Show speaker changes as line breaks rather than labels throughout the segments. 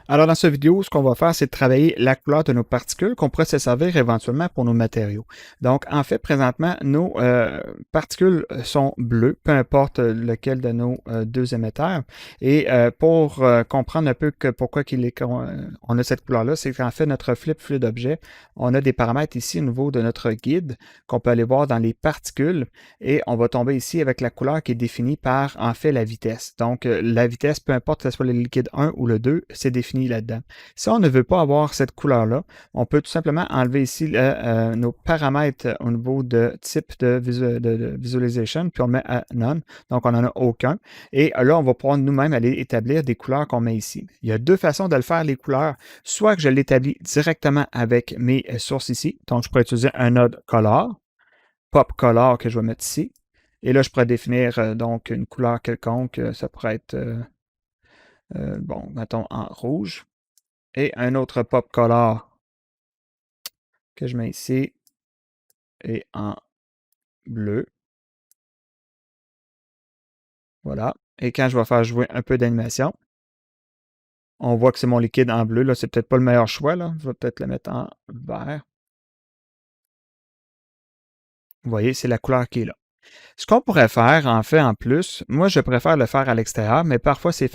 Alors, dans cette vidéo, ce qu'on va faire, c'est de travailler la couleur de nos particules qu'on pourrait se servir éventuellement pour nos matériaux. Donc, en fait, présentement, nos particules sont bleues, peu importe lequel de nos deux émetteurs. Et pour comprendre un peu pourquoi on a cette couleur-là, c'est qu'en fait, notre flip fluide objet, on a des paramètres ici au niveau de notre guide qu'on peut aller voir dans les particules et on va tomber ici avec la couleur qui est définie par, en fait, la vitesse. Donc, la vitesse, peu importe que ce soit le liquide 1 ou le 2, c'est défini là-dedans. Si on ne veut pas avoir cette couleur-là, on peut tout simplement enlever ici nos paramètres au niveau de type de visualization, puis on le met à none, donc on n'en a aucun. Et là, on va pouvoir nous-mêmes aller établir des couleurs qu'on met ici. Il y a deux façons de le faire, les couleurs. Soit que je l'établis directement avec mes sources ici, donc je pourrais utiliser un node color, pop color que je vais mettre ici. Et là, je pourrais définir donc une couleur quelconque. Ça pourrait être, bon, mettons en rouge. Et un autre pop color que je mets ici et en bleu. Voilà. Et quand je vais faire jouer un peu d'animation, on voit que c'est mon liquide en bleu. Là, c'est peut-être pas le meilleur choix. Là. Je vais peut-être le mettre en vert. Vous voyez, c'est la couleur qui est là. Ce qu'on pourrait faire, en fait, en plus, moi, je préfère le faire à l'extérieur, mais parfois, c'est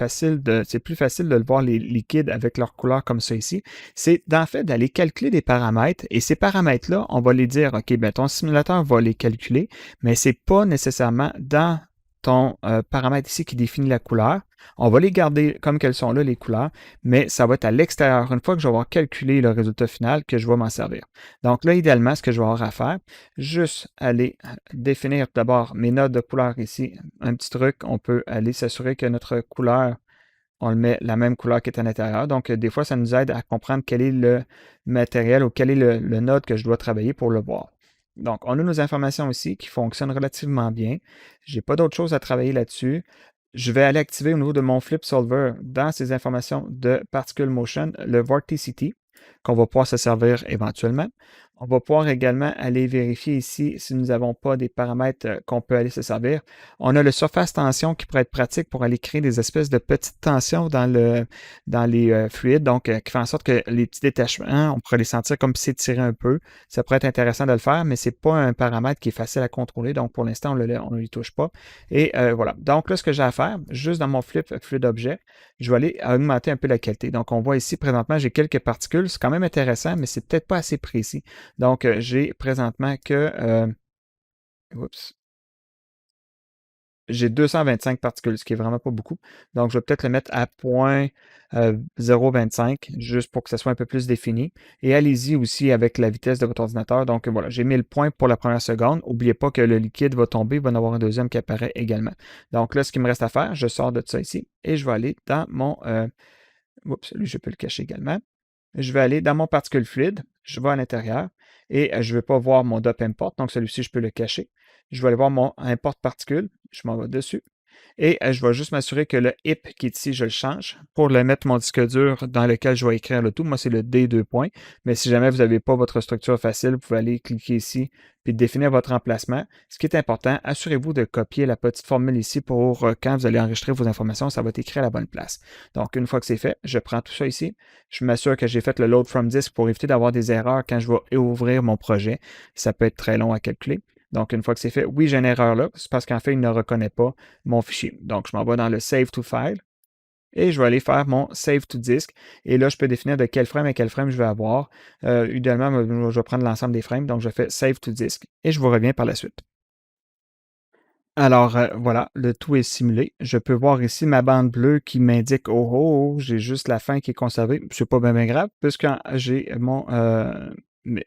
plus facile de le voir les liquides avec leur couleur comme ça ici. C'est, en fait, d'aller calculer des paramètres, et ces paramètres-là, on va les dire, OK, ben, ton simulateur va les calculer, mais c'est pas nécessairement dans ton paramètre ici qui définit la couleur. On va les garder comme qu'elles sont là, les couleurs, mais ça va être à l'extérieur, une fois que je vais avoir calculé le résultat final, que je vais m'en servir. Donc là, idéalement, ce que je vais avoir à faire, juste aller définir d'abord mes notes de couleur ici. Un petit truc, on peut aller s'assurer que notre couleur, on le met la même couleur qui est à l'intérieur. Donc, des fois, ça nous aide à comprendre quel est le matériel ou quel est le node que je dois travailler pour le voir. Donc, on a nos informations ici qui fonctionnent relativement bien. Je n'ai pas d'autre chose à travailler là-dessus. Je vais aller activer au niveau de mon Flip Solver dans ces informations de Particle Motion le Vorticity qu'on va pouvoir se servir éventuellement. On va pouvoir également aller vérifier ici si nous n'avons pas des paramètres qu'on peut aller se servir. On a le surface tension qui pourrait être pratique pour aller créer des espèces de petites tensions dans les fluides, donc qui fait en sorte que les petits détachements, on pourrait les sentir comme s'étirer un peu. Ça pourrait être intéressant de le faire, mais ce n'est pas un paramètre qui est facile à contrôler, donc pour l'instant, on ne lui touche pas. Et voilà. Donc là, ce que j'ai à faire, juste dans mon flip fluide objet, je vais aller augmenter un peu la qualité. Donc, on voit ici, présentement, j'ai quelques particules. C'est quand même intéressant, mais c'est peut-être pas assez précis. Donc, j'ai présentement que, oups, j'ai 225 particules, ce qui est vraiment pas beaucoup. Donc, je vais peut-être le mettre à 0.025, juste pour que ça soit un peu plus défini. Et allez-y aussi avec la vitesse de votre ordinateur. Donc, voilà, j'ai mis le point pour la première seconde. N'oubliez pas que le liquide va tomber, il va y en avoir un deuxième qui apparaît également. Donc, là, ce qui me reste à faire, je sors de ça ici et je vais aller dans mon... oups, lui, je peux le cacher également. Je vais aller dans mon particule fluide, je vais à l'intérieur et je ne vais pas voir mon dop import, donc celui-ci, je peux le cacher. Je vais aller voir mon import particule, je m'en vais dessus. Et je vais juste m'assurer que le IP qui est ici, je le change pour le mettre mon disque dur dans lequel je vais écrire le tout. Moi, c'est le D2 points. Mais si jamais vous n'avez pas votre structure facile, vous pouvez aller cliquer ici puis définir votre emplacement. Ce qui est important, assurez-vous de copier la petite formule ici pour quand vous allez enregistrer vos informations, ça va être écrit à la bonne place. Donc, une fois que c'est fait, je prends tout ça ici. Je m'assure que j'ai fait le load from disk pour éviter d'avoir des erreurs quand je vais ouvrir mon projet. Ça peut être très long à calculer. Donc, une fois que c'est fait, oui, j'ai une erreur là. C'est parce qu'en fait, il ne reconnaît pas mon fichier. Donc, je m'en vais dans le Save to File et je vais aller faire mon Save to Disk. Et là, je peux définir de quel frame à quel frame je vais avoir. Idéalement, je vais prendre l'ensemble des frames. Donc, je fais Save to Disk et je vous reviens par la suite. Alors, voilà, le tout est simulé. Je peux voir ici ma bande bleue qui m'indique oh, oh, oh, j'ai juste la fin qui est conservée. C'est pas bien grave, puisque j'ai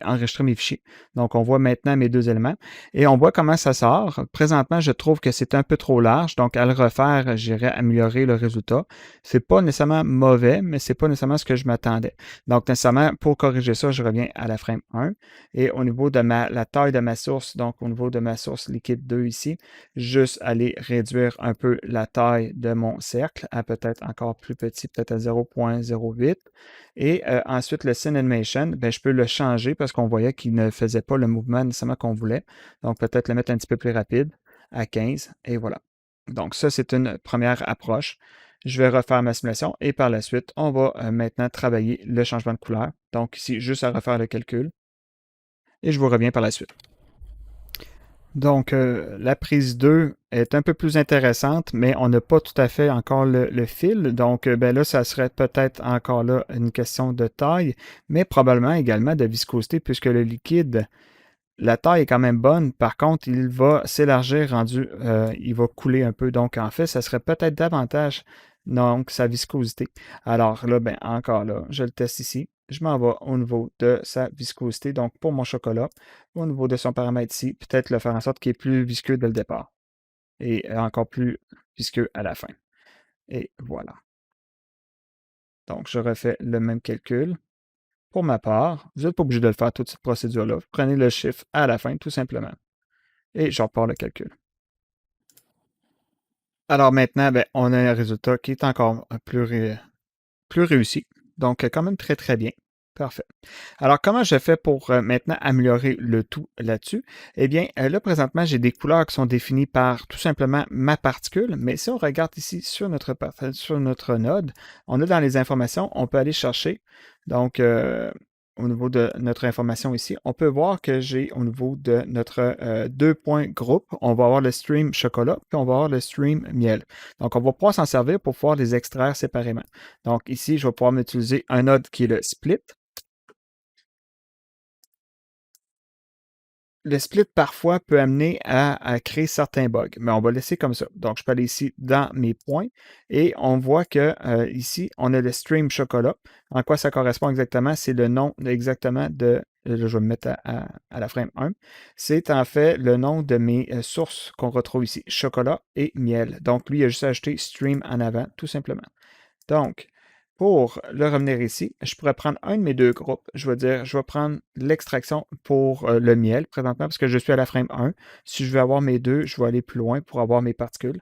enregistré mes fichiers. Donc, on voit maintenant mes deux éléments. Et on voit comment ça sort. Présentement, je trouve que c'est un peu trop large. Donc, à le refaire, j'irai améliorer le résultat. C'est pas nécessairement mauvais, mais c'est pas nécessairement ce que je m'attendais. Donc, nécessairement, pour corriger ça, je reviens à la frame 1. Et au niveau de la taille de ma source, donc au niveau de ma source liquide 2 ici, juste aller réduire un peu la taille de mon cercle à peut-être encore plus petit, peut-être à 0.08. Et ensuite, le Scene Animation, ben, je peux le changer parce qu'on voyait qu'il ne faisait pas le mouvement nécessairement qu'on voulait. Donc, peut-être le mettre un petit peu plus rapide à 15. Et voilà. Donc, ça, c'est une première approche. Je vais refaire ma simulation et par la suite, on va maintenant travailler le changement de couleur. Donc ici, juste à refaire le calcul et je vous reviens par la suite. Donc, la prise 2 est un peu plus intéressante, mais on n'a pas tout à fait encore le fil. Donc, ben là, ça serait peut-être encore là une question de taille, mais probablement également de viscosité, puisque le liquide, la taille est quand même bonne. Par contre, il va s'élargir rendu, il va couler un peu. Donc, en fait, ça serait peut-être davantage, donc, sa viscosité. Alors là, ben, encore là, je le teste ici. Je m'en vais au niveau de sa viscosité. Donc, pour mon chocolat, au niveau de son paramètre ici, peut-être le faire en sorte qu'il est plus visqueux dès le départ et encore plus visqueux à la fin. Et voilà. Donc, je refais le même calcul. Pour ma part, vous n'êtes pas obligé de le faire toute cette procédure-là. Vous prenez le chiffre à la fin, tout simplement. Et je repars le calcul. Alors maintenant, ben, on a un résultat qui est encore plus réussi. Donc, quand même très, très bien. Parfait. Alors, comment je fais pour maintenant améliorer le tout là-dessus? Eh bien, là, présentement, j'ai des couleurs qui sont définies par tout simplement ma particule, mais si on regarde ici sur notre node, on a dans les informations, on peut aller chercher, donc, au niveau de notre information ici, on peut voir que j'ai au niveau de notre deux points groupe, on va avoir le stream chocolat, puis on va avoir le stream miel. Donc, on va pouvoir s'en servir pour pouvoir les extraire séparément. Donc, ici, je vais pouvoir m'utiliser un node qui est le split. Le split, parfois, peut amener à créer certains bugs, mais on va laisser comme ça. Donc, je peux aller ici dans mes points et on voit que ici, on a le stream chocolat. En quoi ça correspond exactement? C'est le nom exactement de, là, je vais me mettre à la frame 1. C'est en fait le nom de mes sources qu'on retrouve ici, chocolat et miel. Donc, lui, il a juste ajouté stream en avant, tout simplement. Donc, pour le revenir ici, je pourrais prendre un de mes deux groupes. Je vais dire, je vais prendre l'extraction pour le miel présentement parce que je suis à la frame 1. Si je veux avoir mes deux, je vais aller plus loin pour avoir mes particules.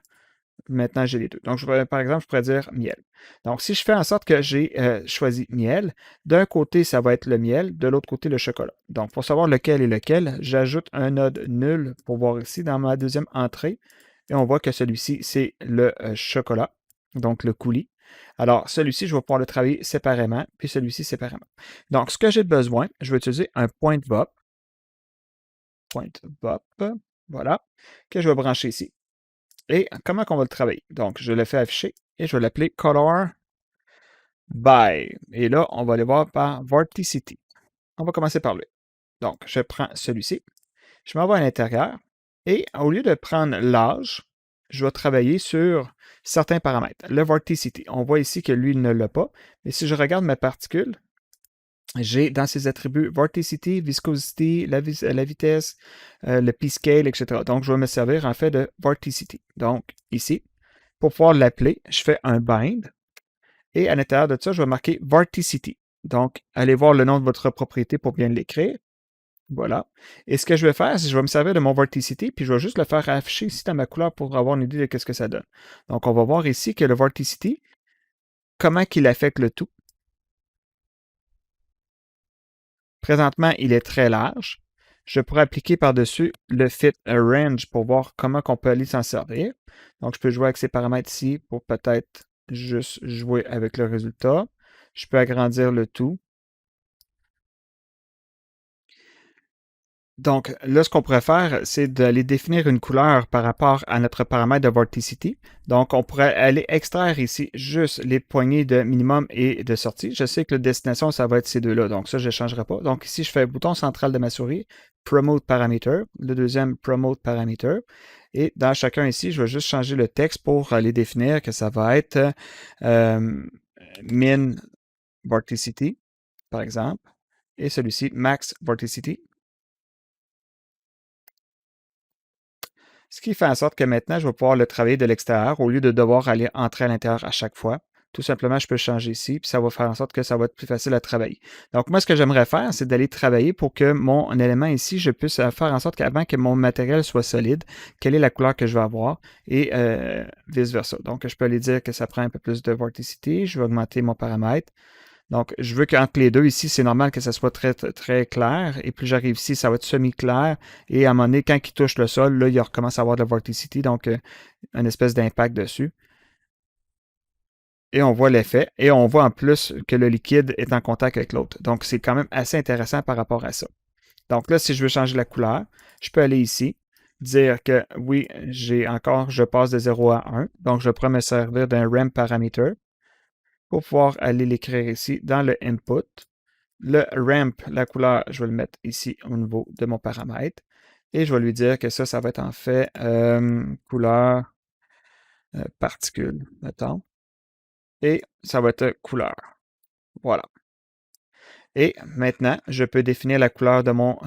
Maintenant, j'ai les deux. Donc, par exemple, je pourrais dire miel. Donc, si je fais en sorte que j'ai choisi miel, d'un côté, ça va être le miel, de l'autre côté, le chocolat. Donc, pour savoir lequel est lequel, j'ajoute un node nul pour voir ici dans ma deuxième entrée. Et on voit que celui-ci, c'est le chocolat, donc le coulis. Alors, celui-ci, je vais pouvoir le travailler séparément, puis celui-ci séparément. Donc, ce que j'ai besoin, je vais utiliser un point VOP, voilà, que je vais brancher ici. Et comment on va le travailler? Donc, je le fais afficher et je vais l'appeler Color by. Et là, on va aller voir par Vorticity. On va commencer par lui. Donc, je prends celui-ci, je m'en vais à l'intérieur et au lieu de prendre l'âge, je vais travailler sur certains paramètres. Le Vorticity, on voit ici que lui il ne l'a pas, mais si je regarde ma particule, j'ai dans ses attributs Vorticity, Viscosity, la vitesse, le P-Scale, etc. Donc, je vais me servir en fait de Vorticity. Donc, ici, pour pouvoir l'appeler, je fais un bind et à l'intérieur de ça, je vais marquer Vorticity. Donc, allez voir le nom de votre propriété pour bien l'écrire. Voilà. Et ce que je vais faire, c'est que je vais me servir de mon Vorticity, puis je vais juste le faire afficher ici dans ma couleur pour avoir une idée de ce que ça donne. Donc, on va voir ici que le Vorticity, comment qu'il affecte le tout. Présentement, il est très large. Je pourrais appliquer par-dessus le Fit Range pour voir comment on peut aller s'en servir. Donc, je peux jouer avec ces paramètres ici pour peut-être juste jouer avec le résultat. Je peux agrandir le tout. Donc, là, ce qu'on pourrait faire, c'est d'aller définir une couleur par rapport à notre paramètre de Vorticity. Donc, on pourrait aller extraire ici juste les poignées de minimum et de sortie. Je sais que la destination, ça va être ces deux-là. Donc, ça, je ne changerai pas. Donc, ici, je fais le bouton central de ma souris, Promote Parameter, le deuxième Promote Parameter. Et dans chacun ici, je vais juste changer le texte pour aller définir que ça va être Min Vorticity, par exemple. Et celui-ci, Max Vorticity. Ce qui fait en sorte que maintenant, je vais pouvoir le travailler de l'extérieur au lieu de devoir aller entrer à l'intérieur à chaque fois. Tout simplement, je peux changer ici, puis ça va faire en sorte que ça va être plus facile à travailler. Donc, moi, ce que j'aimerais faire, c'est d'aller travailler pour que mon élément ici, je puisse faire en sorte qu'avant que mon matériel soit solide, quelle est la couleur que je vais avoir et vice-versa. Donc, je peux aller dire que ça prend un peu plus de vorticity. Je vais augmenter mon paramètre. Donc, je veux qu'entre les deux, ici, c'est normal que ça soit très, très clair. Et plus j'arrive ici, ça va être semi-clair. Et à un moment donné, quand il touche le sol, là, il recommence à avoir de la vorticity, donc une espèce d'impact dessus. et on voit l'effet, et on voit en plus que le liquide est en contact avec l'autre. Donc, c'est quand même assez intéressant par rapport à ça. Donc là, si je veux changer la couleur, je peux aller ici, dire que oui, je passe de 0 à 1. Donc, je pourrais me servir d'un ramp parameter pour pouvoir aller l'écrire ici dans le input. Le ramp, la couleur, je vais le mettre ici au niveau de mon paramètre. Et je vais lui dire que ça va être en fait couleur particule, mettons. Et ça va être couleur. Voilà. Et maintenant, je peux définir la couleur de mon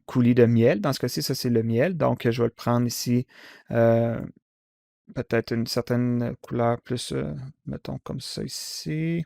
coulis de miel. Dans ce cas-ci, ça c'est le miel. Donc, je vais le prendre ici, peut-être une certaine couleur plus, mettons comme ça ici.